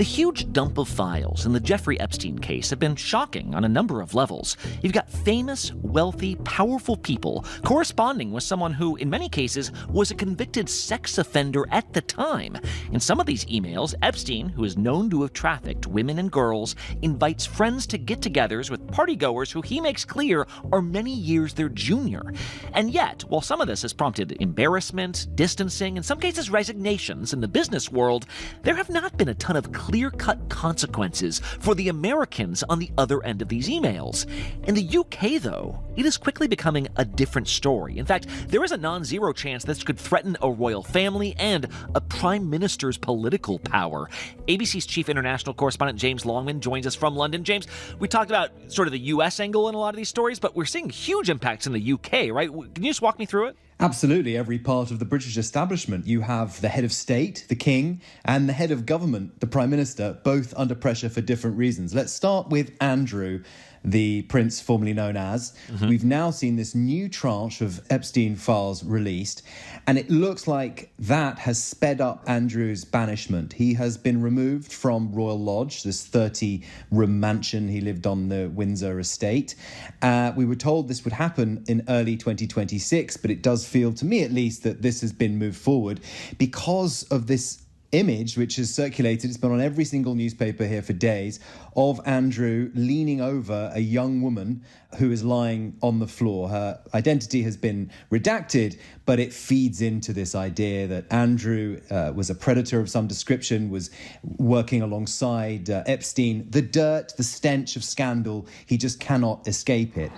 The huge dump of files in the Jeffrey Epstein case have been shocking on a number of levels. You've got famous, wealthy, powerful people corresponding with someone who, in many cases, was a convicted sex offender at the time. In some of these emails, Epstein, who is known to have trafficked women and girls, invites friends to get-togethers with partygoers who he makes clear are many years their junior. And yet, while some of this has prompted embarrassment, distancing, in some cases resignations in the business world, there have not been a ton of clear-cut consequences for the Americans on the other end of these emails. In the UK, though, it is quickly becoming a different story. In fact, there is a non-zero chance this could threaten a royal family and a prime minister's political power. ABC's chief international correspondent James Longman joins us from London. James, we talked about sort of the US angle in a lot of these stories, but we're seeing huge impacts in the UK, right? Can you just walk me through it? Absolutely. Every part of the British establishment. You have the head of state, the king, and the head of government, the prime minister, both under pressure for different reasons. Let's start with Andrew, the prince formerly known as. We've now seen this new tranche of Epstein files released, and it looks like that has sped up Andrew's banishment. He has been removed from Royal Lodge, this 30-room mansion he lived on the Windsor estate. We were told this would happen in early 2026, but it does feel, to me at least, that this has been moved forward because of this image which has circulated. It's been on every single newspaper here for days, of Andrew leaning over a young woman who is lying on the floor. Her identity has been redacted, but it feeds into this idea that Andrew was a predator of some description, was working alongside Epstein. The dirt, the stench of scandal, he just cannot escape it.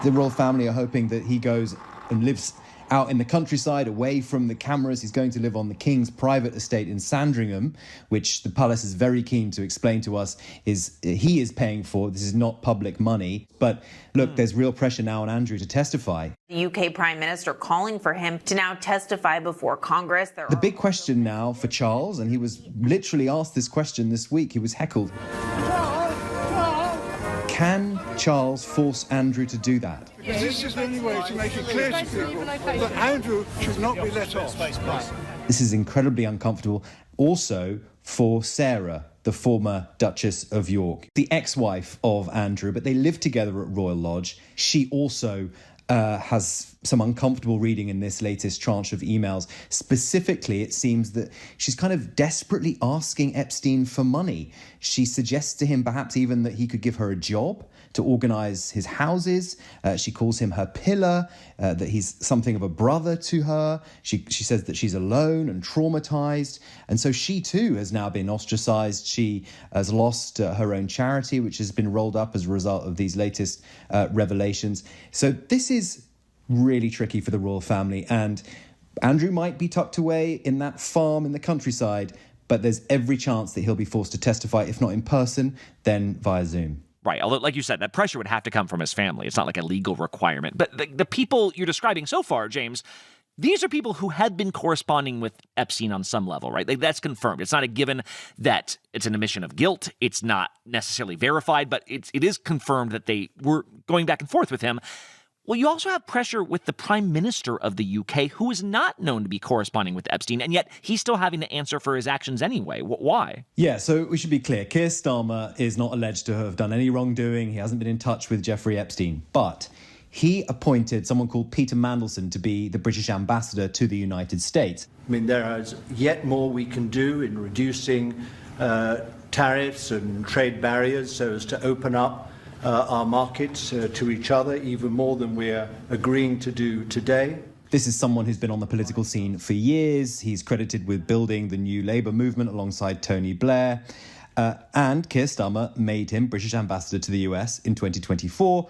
The royal family are hoping that he goes and lives out in the countryside, away from the cameras. He's going to live on the king's private estate in Sandringham, which the palace is very keen to explain to us he is paying for. This is not public money. But look, there's real pressure now on Andrew to testify. The UK Prime Minister calling for him to now testify before Congress. The big question now for Charles, and he was literally asked this question this week, he was heckled. Can Charles force Andrew to do that? This is the only way to make it clear to people that Andrew should not be let off. This is incredibly uncomfortable. Also for Sarah, the former Duchess of York, the ex-wife of Andrew, but they live together at Royal Lodge. She also has some uncomfortable reading in this latest tranche of emails. Specifically, it seems that she's kind of desperately asking Epstein for money. She suggests to him perhaps even that he could give her a job to organize his houses. She calls him her pillar, that he's something of a brother to her. She says that she's alone and traumatized. And so she too has now been ostracized. She has lost her own charity, which has been rolled up as a result of these latest revelations. So this is really tricky for the royal family. And Andrew might be tucked away in that farm in the countryside, but there's every chance that he'll be forced to testify, if not in person, then via Zoom. Right. Although, like you said, that pressure would have to come from his family. It's not like a legal requirement. But the people you're describing so far, James, these are people who had been corresponding with Epstein on some level, right? That's confirmed. It's not a given that it's an admission of guilt. It's not necessarily verified, but it is confirmed that they were going back and forth with him. Well, you also have pressure with the Prime Minister of the UK, who is not known to be corresponding with Epstein, and yet he's still having to answer for his actions anyway. Why? Yeah, so we should be clear. Keir Starmer is not alleged to have done any wrongdoing. He hasn't been in touch with Jeffrey Epstein, but he appointed someone called Peter Mandelson to be the British ambassador to the United States. I mean, there is yet more we can do in reducing tariffs and trade barriers so as to open up our markets to each other even more than we're agreeing to do today. This is someone who's been on the political scene for years. He's credited with building the new Labour movement alongside Tony Blair. And Keir Starmer made him British ambassador to the US in 2024,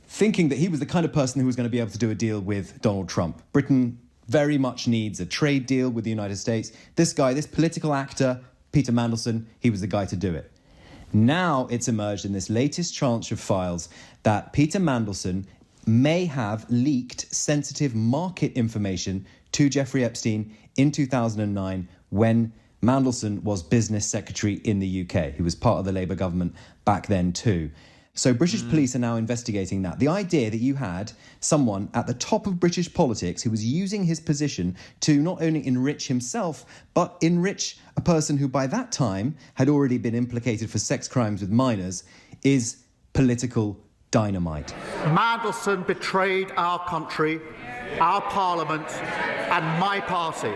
thinking that he was the kind of person who was going to be able to do a deal with Donald Trump. Britain very much needs a trade deal with the United States. This guy, this political actor, Peter Mandelson, he was the guy to do it. Now it's emerged in this latest tranche of files that Peter Mandelson may have leaked sensitive market information to Jeffrey Epstein in 2009 when Mandelson was business secretary in the UK. He was part of the Labour government back then too. So British police are now investigating that. The idea that you had someone at the top of British politics who was using his position to not only enrich himself, but enrich a person who by that time had already been implicated for sex crimes with minors is political dynamite. Mandelson betrayed our country, our parliament, and my party.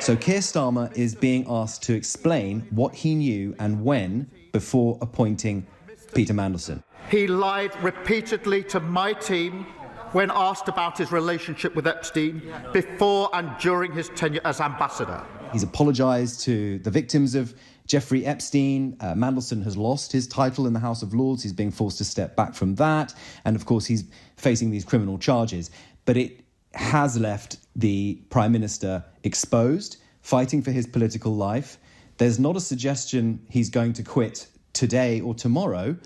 So Keir Starmer is being asked to explain what he knew and when before appointing Peter Mandelson. He lied repeatedly to my team when asked about his relationship with Epstein before and during his tenure as ambassador. He's apologised to the victims of Jeffrey Epstein. Mandelson has lost his title in the House of Lords. He's being forced to step back from that. And of course, he's facing these criminal charges. But it has left the Prime Minister exposed, fighting for his political life. There's not a suggestion he's going to quit today or tomorrow,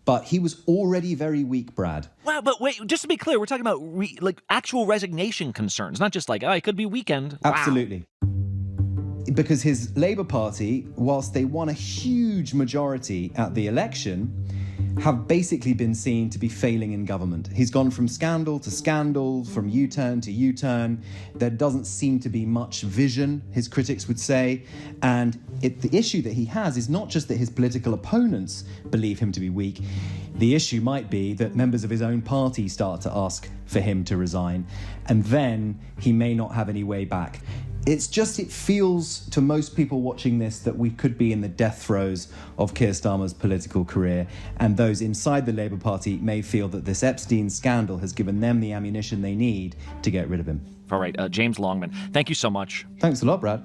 but he was already very weak, Brad. Wow, but wait, just to be clear, we're talking about actual resignation concerns, not just it could be weekend. Absolutely. Wow. Because his Labour Party, whilst they won a huge majority at the election, have basically been seen to be failing in government. He's gone from scandal to scandal, from U-turn to U-turn. There doesn't seem to be much vision, his critics would say. And the issue that he has is not just that his political opponents believe him to be weak. The issue might be that members of his own party start to ask for him to resign, and then he may not have any way back. It feels to most people watching this that we could be in the death throes of Keir Starmer's political career, and those inside the Labour Party may feel that this Epstein scandal has given them the ammunition they need to get rid of him. All right, James Longman, thank you so much. Thanks a lot, Brad.